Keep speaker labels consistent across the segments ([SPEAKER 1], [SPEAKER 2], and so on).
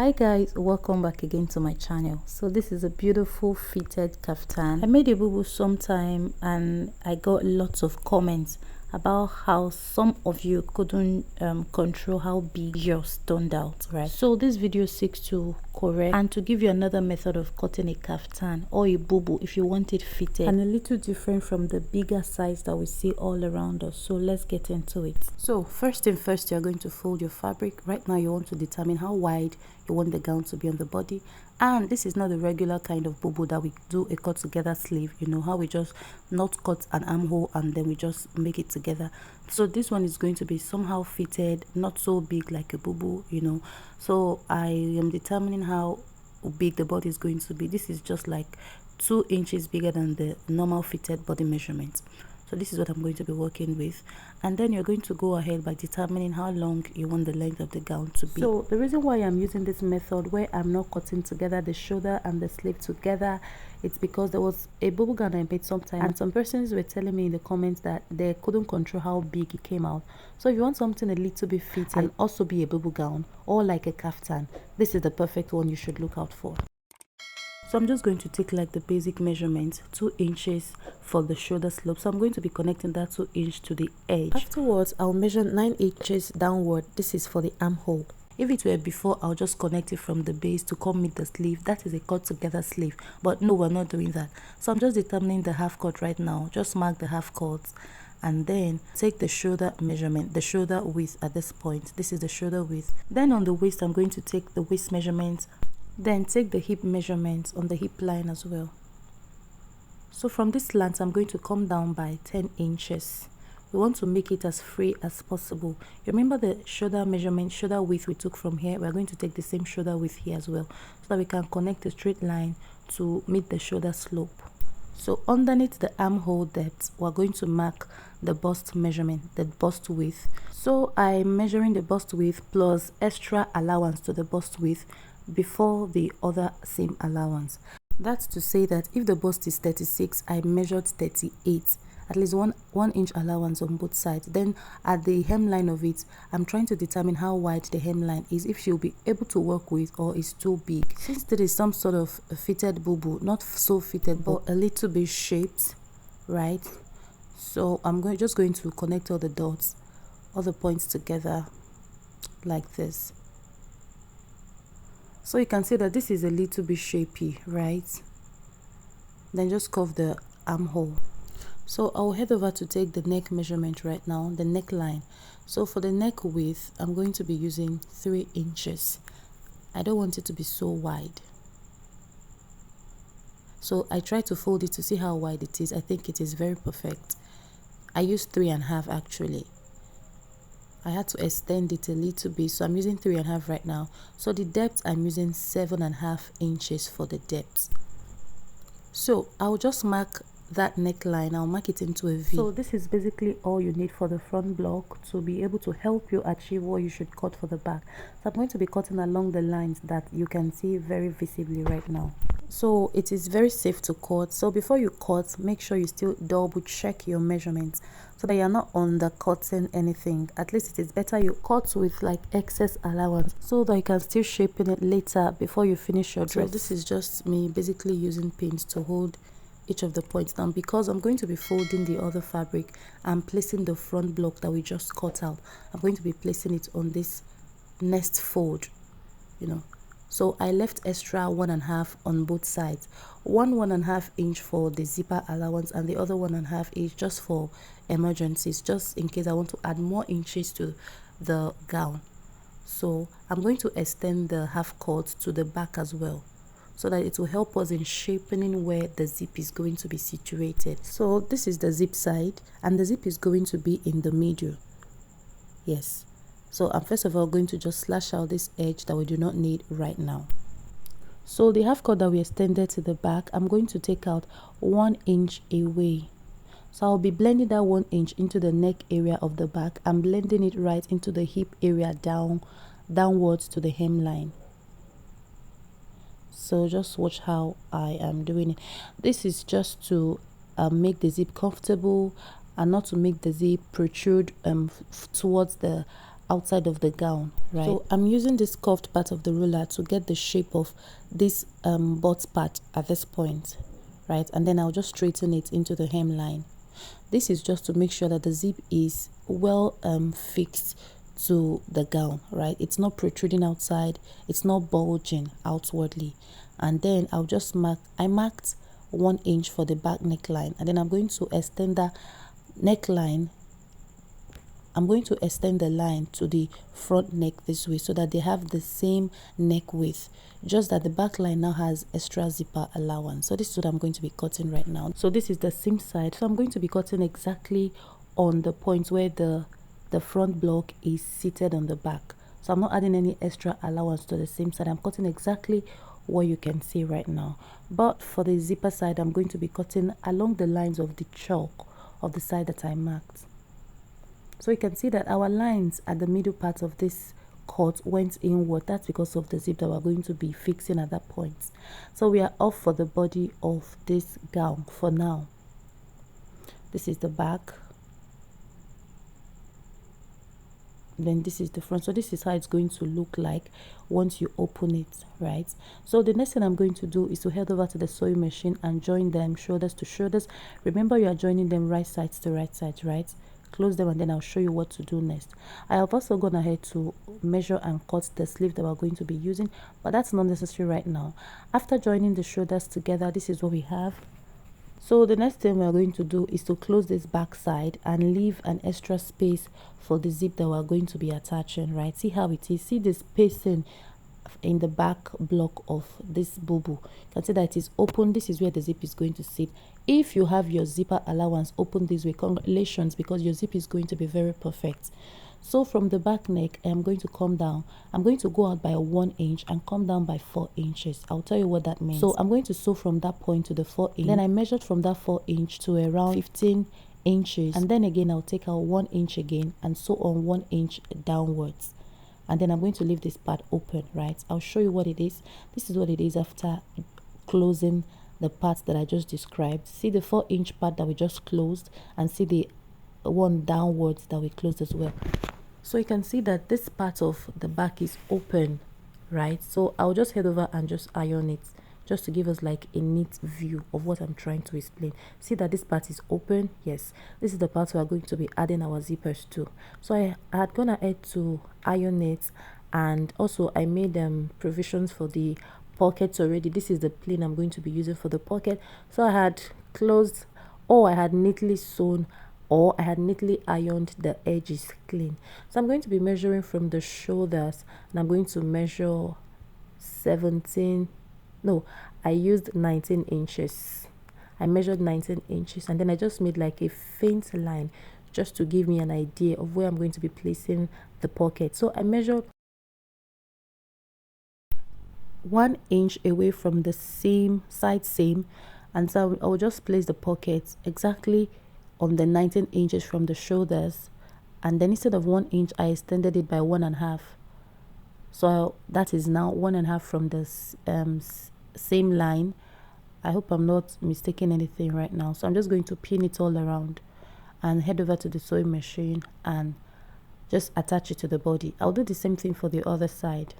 [SPEAKER 1] Hi guys, welcome back again to my channel. So this is a beautiful fitted kaftan. I made a bubu sometime and I got lots of comments about how some of you couldn't control how big yours turned out, right? So this video seeks to correct and to give you another method of cutting a kaftan or a bubu if you want it fitted and a little different from the bigger size that we see all around us. So let's get into it. So first thing first, you're going to fold your fabric. Right now you want to determine how wide you want the gown to be on the body, and this is not the regular kind of bubu that we do a cut together sleeve, you know how we just not cut an armhole and then we just make it together. So this one is going to be somehow fitted, not so big like a bubu, you know. So I am determining how big the body is going to be. This is just like 2 inches bigger than the normal fitted body measurement. So this is what I'm going to be working with, and then you're going to go ahead by determining how long you want the length of the gown to be. So the reason why I'm using this method where I'm not cutting together the shoulder and the sleeve together, it's because there was a bubu gown I made sometime and some persons were telling me in the comments that they couldn't control how big it came out. So if you want something a little bit fitted and also be a bubu gown or like a kaftan, this is the perfect one you should look out for. So I'm just going to take like the basic measurement, 2 inches for the shoulder slope. So I'm going to be connecting that 2 inch to the edge. Afterwards, I'll measure 9 inches downward. This is for the armhole. If it were before, I'll just connect it from the base to come meet the sleeve. That is a cut together sleeve. But no, we're not doing that. So I'm just determining the half cut right now. Just mark the half cut and then take the shoulder measurement, the shoulder width at this point. This is the shoulder width. Then on the waist, I'm going to take the waist measurement. Then take the hip measurement on the hip line as well. So from this slant, I'm going to come down by 10 inches. We want to make it as free as possible. You remember the shoulder measurement, shoulder width we took from here? We're going to take the same shoulder width here as well, so that we can connect a straight line to meet the shoulder slope. So underneath the armhole depth, we're going to mark the bust measurement, the bust width. So I'm measuring the bust width plus extra allowance to the bust width before the other seam allowance. That's to say that if the bust is 36, I measured 38, at least one inch allowance on both sides. Then at the hemline of it, I'm trying to determine how wide the hemline is, if she'll be able to work with or is too big. Since there is some sort of a fitted bubu, not so fitted but a little bit shaped, right? So I'm just going to connect all the dots, all the points together like this. So you can see that this is a little bit shapy, right? Then just curve the armhole. So I'll head over to take the neck measurement right now, the neckline. So for the neck width, I'm going to be using 3 inches. I don't want it to be so wide. So I try to fold it to see how wide it is. I think it is very perfect. I used 3.5 actually. I had to extend it a little bit, so I'm using 3.5 right now. So the depth, I'm using 7.5 inches for the depth. So I'll just mark that neckline. I'll mark it into a V. So this is basically all you need for the front block to be able to help you achieve what you should cut for the back. So I'm going to be cutting along the lines that you can see very visibly right now. So it is very safe to cut. So before you cut, make sure you still double check your measurements so that you're not undercutting anything. At least it is better you cut with like excess allowance so that you can still shape it later before you finish your dress. So this is just me basically using pins to hold each of the points down, because I'm going to be folding the other fabric and placing the front block that we just cut out. I'm going to be placing it on this next fold, you know. So I left extra 1.5 on both sides, 1.5 inch for the zipper allowance and the other 1.5 inch just for emergencies, just in case I want to add more inches to the gown. So I'm going to extend the half cut to the back as well, so that it will help us in shaping where the zip is going to be situated. So this is the zip side and the zip is going to be in the middle. Yes. So I'm first of all going to just slash out this edge that we do not need right now. So the half cut that we extended to the back, I'm going to take out 1 inch away. So I'll be blending that 1 inch into the neck area of the back and blending it right into the hip area downwards to the hemline. So just watch how I am doing it. This is just to make the zip comfortable and not to make the zip protrude towards the outside of the gown, right? So I'm using this curved part of the ruler to get the shape of this butt part at this point, right? And then I'll just straighten it into the hemline. This is just to make sure that the zip is well fixed to the gown, right? It's not protruding outside, it's not bulging outwardly. And then I'll just I marked 1 inch for the back neckline, and then I'm going to extend that neckline. I'm going to extend the line to the front neck this way so that they have the same neck width, just that the back line now has extra zipper allowance. So this is what I'm going to be cutting right now. So this is the seam side, so I'm going to be cutting exactly on the point where the front block is seated on the back. So I'm not adding any extra allowance to the seam side. I'm cutting exactly what you can see right now. But for the zipper side, I'm going to be cutting along the lines of the chalk of the side that I marked. So you can see that our lines at the middle part of this cut went inward. That's because of the zip that we're going to be fixing at that point. So we are off for the body of this gown for now. This is the back. Then this is the front. So this is how it's going to look like once you open it, right? So the next thing I'm going to do is to head over to the sewing machine and join them shoulders to shoulders. Remember, you are joining them right sides to right sides, right? Close them, and then I'll show you what to do next. I have also gone ahead to measure and cut the sleeve that we're going to be using, but that's not necessary right now. After joining the shoulders together, this is what we have. So the next thing we're going to do is to close this back side and leave an extra space for the zip that we're going to be attaching, right? See how it is. See the spacing in the back block of this bubu. You can see that it is open. This is where the zip is going to sit. If you have your zipper allowance open this way, congratulations, because your zip is going to be very perfect. So from the back neck, I'm going to come down. I'm going to go out by 1 inch and come down by 4 inches. I'll tell you what that means. So I'm going to sew from that point to the 4 inch. Then I measured from that 4 inch to around 15 inches. And then again, I'll take out 1 inch again and sew on 1 inch downwards. And then I'm going to leave this part open, right? I'll show you what it is. This is what it is after closing the parts that I just described. See the 4 inch part that we just closed, and see the one downwards that we closed as well. So you can see that this part of the back is open, right? So I'll just head over and just iron it, just to give us like a neat view of what I'm trying to explain. See that this part is open. Yes, this is the part we are going to be adding our zippers to. So I had gone ahead to iron it, and also I made provisions for the pockets already. This is the plain I'm going to be using for the pocket. So I had closed, or I had neatly sewn, or I had neatly ironed the edges clean. So I'm going to be measuring from the shoulders, and I'm going to measure 17, no, I used 19 inches. I measured 19 inches, and then I just made like a faint line just to give me an idea of where I'm going to be placing the pocket. So I measured 1 inch away from the same side seam, and so I will just place the pocket exactly on the 19 inches from the shoulders, and then instead of 1 inch I extended it by 1.5. So that is now 1.5 from the same line. I hope I'm not mistaking anything right now. So I'm just going to pin it all around and head over to the sewing machine and just attach it to the body. I'll do the same thing for the other side.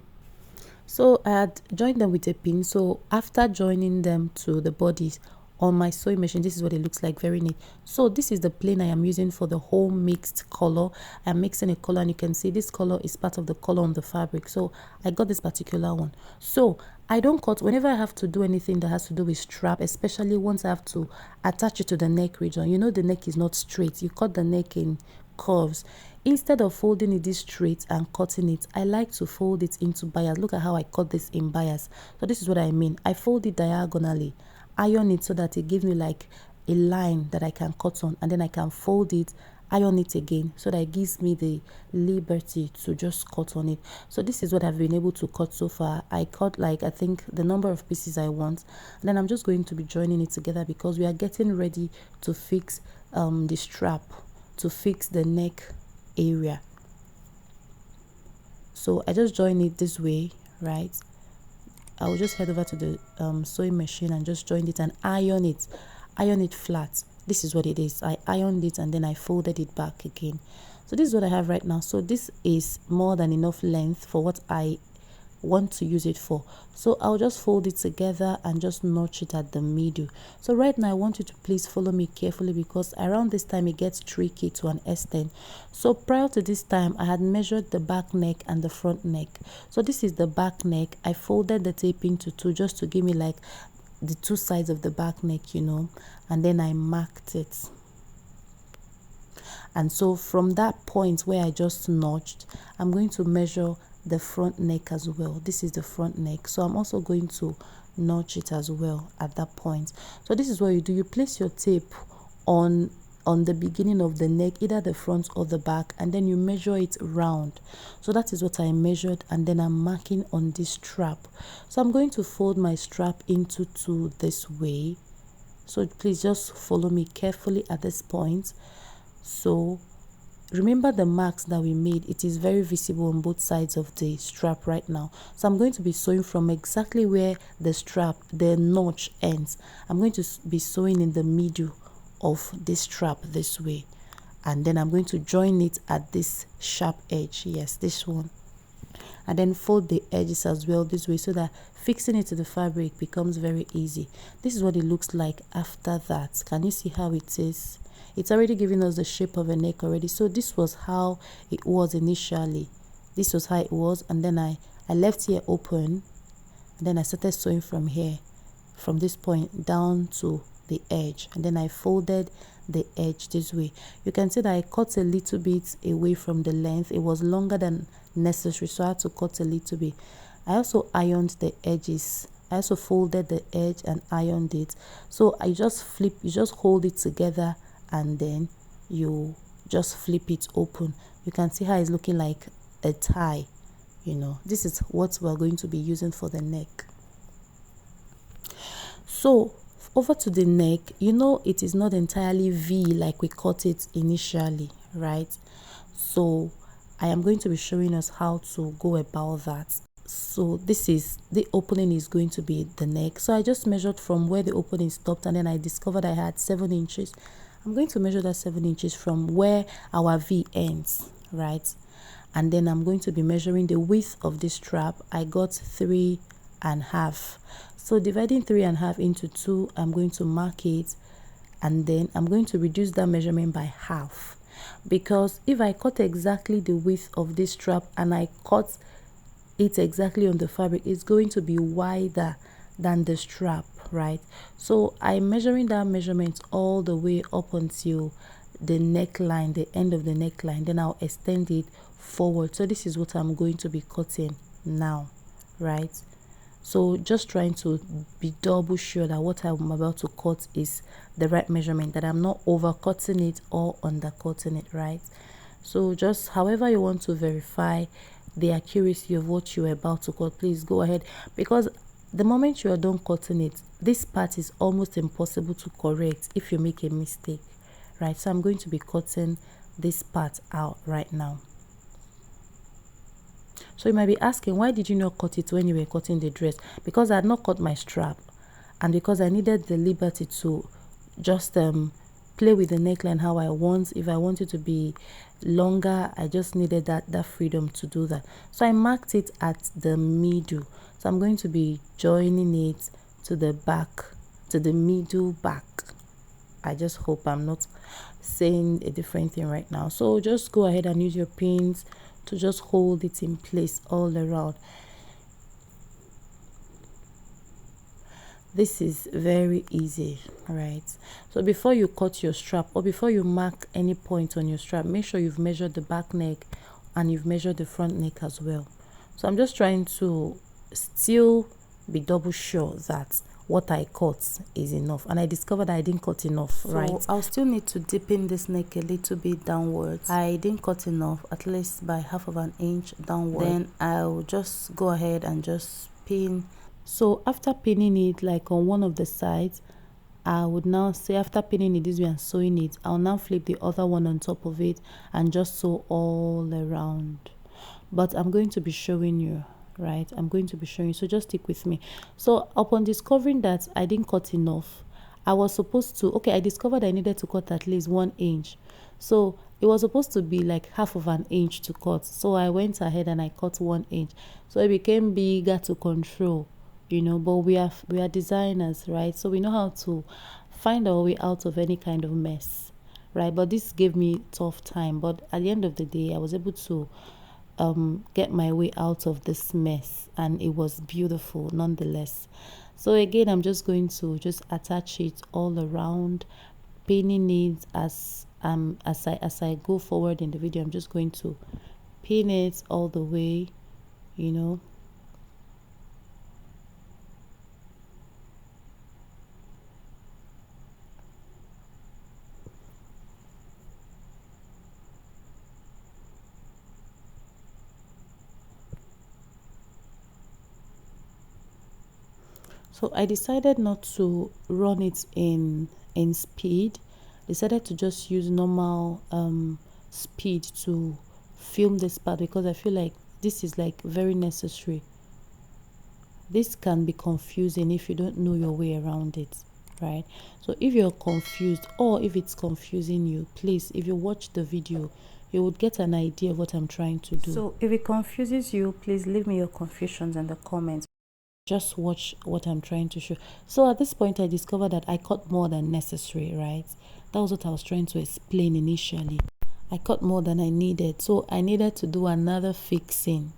[SPEAKER 1] So I had joined them with a pin. So after joining them to the bodies on my sewing machine, this is what it looks like, very neat. So this is the plain I am using for the whole mixed color. I'm mixing a color, and you can see this color is part of the color on the fabric. So I got this particular one. So I don't cut whenever I have to do anything that has to do with strap, especially once I have to attach it to the neck region. You know, the neck is not straight. You cut the neck in curves. Instead of folding it this straight and cutting it, I like to fold it into bias. Look at how I cut this in bias. So this is what I mean. I fold it diagonally, iron it so that it gives me like a line that I can cut on, and then I can fold it, iron it again, so that it gives me the liberty to just cut on it. So this is what I've been able to cut so far. I cut like, I think, the number of pieces I want, and then I'm just going to be joining it together because we are getting ready to fix the strap, to fix the neck area. So I just join it this way, right? I will just head over to the sewing machine and just join it and iron it flat. This is what it is. I ironed it and then I folded it back again. So this is what I have right now. So this is more than enough length for what I want to use it for. So I'll just fold it together and just notch it at the middle. So right now I want you to please follow me carefully, because around this time it gets tricky to an extent. So prior to this time, I had measured the back neck and the front neck. So this is the back neck. I folded the tape into two just to give me like the two sides of the back neck, you know, and then I marked it. And so from that point where I just notched, I'm going to measure the front neck as well. This is the front neck, so I'm also going to notch it as well at that point. So this is what you do. You place your tape on the beginning of the neck, either the front or the back, and then you measure it round. So that is what I measured, and then I'm marking on this strap. So I'm going to fold my strap into two this way. So please just follow me carefully at this point. So remember the marks that we made, it is very visible on both sides of the strap right now. So I'm going to be sewing from exactly where the strap, the notch ends. I'm going to be sewing in the middle of this strap this way, and then I'm going to join it at this sharp edge, yes, this one, and then fold the edges as well this way, so that fixing it to the fabric becomes very easy. This is what it looks like after that. Can you see how it is? It's already giving us the shape of a neck already. So this was how it was initially. This was how it was, and then I left here open, and then I started sewing from here, from this point down to the edge, and then I folded the edge this way. You can see that I cut a little bit away from the length. It was longer than necessary, so I had to cut a little bit. I also ironed the edges. I also folded the edge and ironed it. So I just flip, you just hold it together, and then you just flip it open. You can see how it's looking like a tie, you know. This is what we're going to be using for the neck. So over to the neck, you know, it is not entirely V like we cut it initially, right? So I am going to be showing us how to go about that. So this is the opening, is going to be the neck. So I just measured from where the opening stopped, and then I discovered I had 7 inches. I'm going to measure that 7 inches from where our V ends, right? And then I'm going to be measuring the width of this strap. I got 3.5. So dividing 3.5 into 2, I'm going to mark it, and then I'm going to reduce that measurement by half, because if I cut exactly the width of this strap and I cut it exactly on the fabric, it's going to be wider than the strap, right? So I'm measuring that measurement all the way up until the neckline, the end of the neckline, then I'll extend it forward. So this is what I'm going to be cutting now, right? So just trying to be double sure that what I'm about to cut is the right measurement, that I'm not over cutting it or undercutting it, right? So just however you want to verify the accuracy of what you're about to cut, please go ahead, because the moment you are done cutting it, this part is almost impossible to correct if you make a mistake, right? So I'm going to be cutting this part out right now. So you might be asking, why did you not cut it when you were cutting the dress? Because I had not cut my strap, and because I needed the liberty to just play with the neckline how I want. If I want it to be longer, I just needed that freedom to do that. So I marked it at the middle. So I'm going to be joining it to the back, to the middle back. I just hope I'm not saying a different thing right now. So just go ahead and use your pins to just hold it in place all around. This is very easy, right? So before you cut your strap, or before you mark any point on your strap, make sure you've measured the back neck and you've measured the front neck as well. So I'm just trying to still be double sure that what I cut is enough, and I discovered I didn't cut enough, right? So I'll still need to deepen this neck a little bit downwards. I didn't cut enough, at least by half of an inch downward. Then I'll just go ahead and just pin. So after pinning it like on one of the sides, I would now say, after pinning it this way and sewing it, I'll now flip the other one on top of it and just sew all around. But I'm going to be showing you, right? I'm going to be showing you, so just stick with me. So upon discovering that I didn't cut enough, I was supposed to, okay, I discovered I needed to cut at least 1 inch. So it was supposed to be like half of an inch to cut, so I went ahead and I cut 1 inch, so it became bigger to control, you know. But we are designers, right? So we know how to find our way out of any kind of mess, right? But this gave me tough time, but at the end of the day I was able to get my way out of this mess, and it was beautiful nonetheless. So again, I'm just going to just attach it all around, pinning it as I go forward in the video. I'm just going to pin it all the way, you know. So I decided not to run it in speed. Decided to just use normal speed to film this part, because I feel like this is like very necessary. This can be confusing if you don't know your way around it, right? So if you're confused, or if it's confusing you, please, if you watch the video, you would get an idea of what I'm trying to do. So if it confuses you, please leave me your confusions in the comments. Just watch what I'm trying to show. So at this point I discovered that I cut more than necessary, right? That was what I was trying to explain initially. I cut more than I needed, so I needed to do another fixing.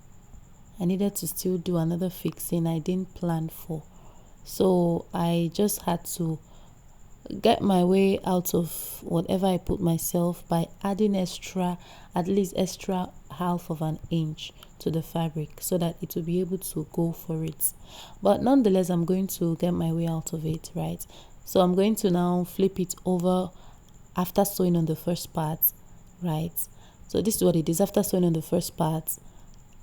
[SPEAKER 1] I needed to still do another fixing I didn't plan for. So I just had to get my way out of whatever I put myself by adding at least extra half of an inch to the fabric, so that it will be able to go for it. But nonetheless, I'm going to get my way out of it, right? So I'm going to now flip it over after sewing on the first part, right? So this is what it is. After sewing on the first part,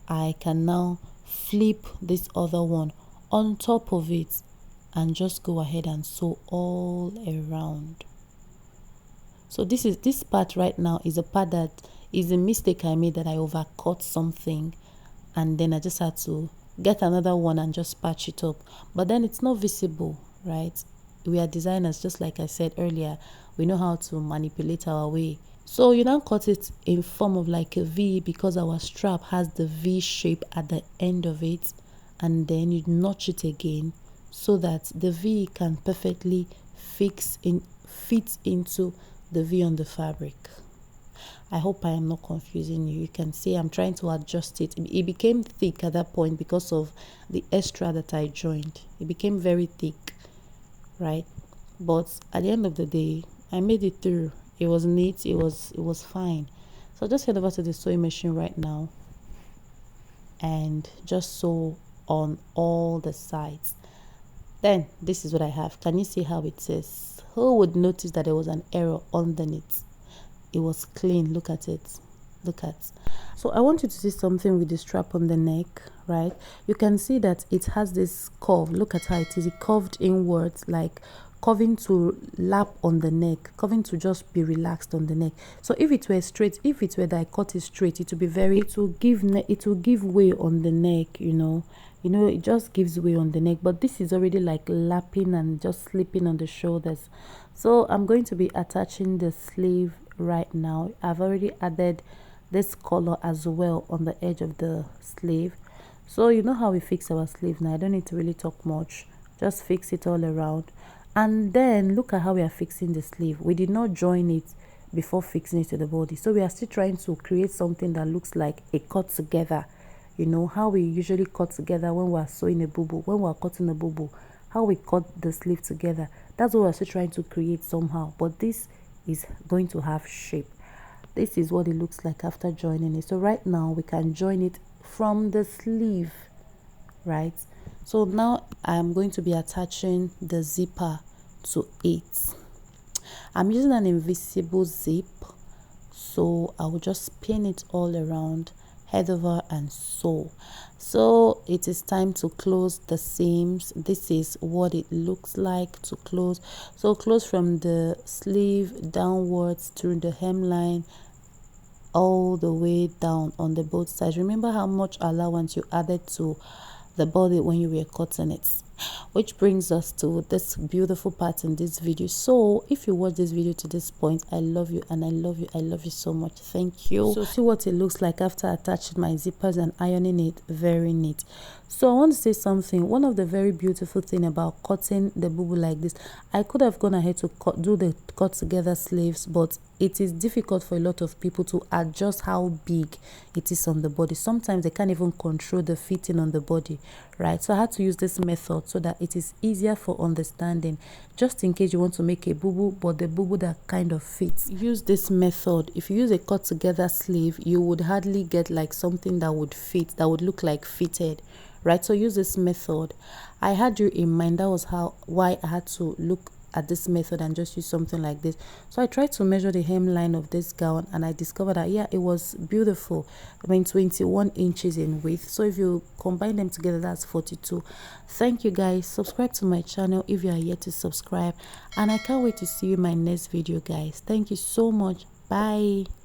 [SPEAKER 1] I can now flip this other one on top of it and just go ahead and sew all around. So this part right now is a part that is a mistake I made, that I overcut something, and then I just had to get another one and just patch it up. But then it's not visible, right? We are designers, just like I said earlier. We know how to manipulate our way. So you now cut it in form of like a V, because our strap has the V shape at the end of it, and then you notch it again so that the V can perfectly fit into the V on the fabric. I hope I am not confusing you. You can see I'm trying to adjust it. It became thick at that point because of the extra that I joined. It became very thick, right? But at the end of the day, I made it through. It was neat. It was fine. So just head over to the sewing machine right now and just sew on all the sides. Then this is what I have. Can you see how it says? Who would notice that there was an error underneath? It was clean. Look at it. Look at. So I want you to see something with the strap on the neck, right? You can see that it has this curve. Look at how it is. It curved inwards, like curving to lap on the neck, curving to just be relaxed on the neck. So if it were straight, if it were that I cut it straight, it would be very, it will give way on the neck, you know, it just gives way on the neck. But this is already like lapping and just slipping on the shoulders. So I'm going to be attaching the sleeve right now. I've already added this color as well on the edge of the sleeve. So you know how we fix our sleeve now. I don't need to really talk much, just fix it all around. And then look at how we are fixing the sleeve. We did not join it before fixing it to the body, so we are still trying to create something that looks like a cut together. You know how we usually cut together when we are sewing a bubu, when we are cutting a bubu, how we cut the sleeve together. That's what we're still trying to create somehow. But this is going to have shape. This is what it looks like after joining it. So right now we can join it from the sleeve, right? So now I'm going to be attaching the zipper to it. I'm using an invisible zip, so I will just pin it all around, head over and sew. So it is time to close the seams. This is what it looks like to close. So close from the sleeve downwards through the hemline all the way down on the both sides. Remember how much allowance you added to the body when you were cutting it. Which brings us to this beautiful part in this video. So if you watch this video to this point, I love you and I love you. I love you so much. Thank you. So see what it looks like after attaching my zippers and ironing it. Very neat. So I want to say something. One of the very beautiful thing about cutting the bubu like this, I could have gone ahead to do the cut together sleeves, but it is difficult for a lot of people to adjust how big it is on the body. Sometimes they can't even control the fitting on the body, right? So I had to use this method so that it is easier for understanding, just in case you want to make a bubu but the bubu that kind of fits. Use this method. If you use a cut together sleeve, you would hardly get like something that would fit, that would look like fitted, right? So use this method. I had you in mind. That was why I had to look at this method and just use something like this. So I tried to measure the hemline of this gown and I discovered that yeah, it was beautiful. I mean 21 inches in width. So if you combine them together, that's 42. Thank you guys. Subscribe to my channel if you are yet to subscribe, and I can't wait to see you in my next video, guys. Thank you so much. Bye.